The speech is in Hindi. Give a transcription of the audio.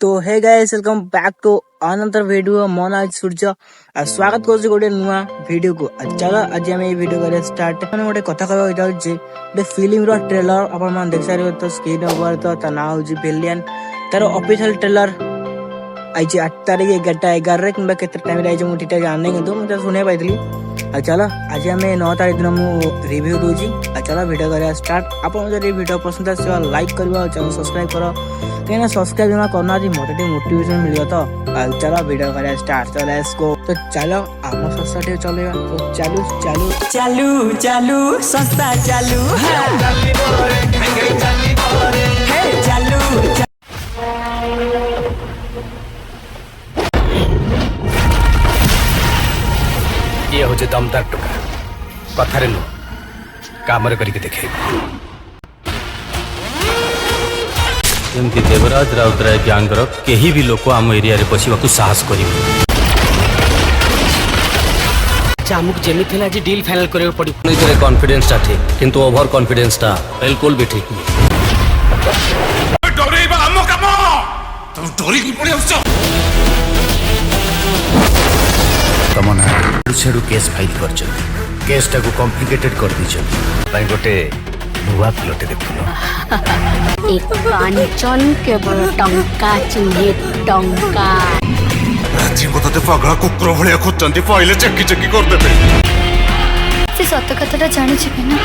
तो hey guys welcome back to another video मो ना सूर्य स्वागत कर गोटे नुआ वीडियो को चलो आज आम वीडियो कर स्टार्ट गोटे कथा कहवा जाऊँ गोटे फिल्म रो ट्रेलर आप देख सारे तो स्क्रीन ऊपर तो ना हूँ विलियन तार ऑफिशियल ट्रेलर आई 8 तारीख 11:11 कि टाइम आई मुझे ठीक जाने कि मुझे शुणे पाई चलो आज आम 9 तारीख दिन मुझे रिव्यू दूसरी चलो वीडियो कर स्टार्ट आप वीडियो पसंद आस लाइक कर चैनल सब्सक्राइब कर कहीं सब्सक्राइब जमा करना मत मोटिवेशन मिले तो चलो वीडियो कर स्टार्ट तो लेट्स गो तो चलो आम संस्था चलेगा तो चालू चालू चालू चालू संस्था चालू चालू ये हूँ दमदार टोका कथारे नु काम करके देखे एमती देवराज राउतराय गैंगर केही भी लोक आम एरिया रे पशिबा साहस करिवे आमुक जेमी थिला जे डील फाइनल करे पड़ी नहीं कॉन्फिडेंस टा ठीक किंतु ओवर कॉन्फिडेंस टा बिल्कुल भी ठीक नहीं डरेबा हम काम तुम डरी की पड़ी आछो तमना छेडू केस फाइल कर केस टा को कॉम्प्लिकेटेड कर दी गोटे नुआ प्लॉट देखुनो एक कांचन केवल टंका चिन्हे टंका राजी को तते पगला कुकुर भलिया खोचंती पहिले चक्की चक्की कर देबे से सत्य कथाटा जानि छिबे ना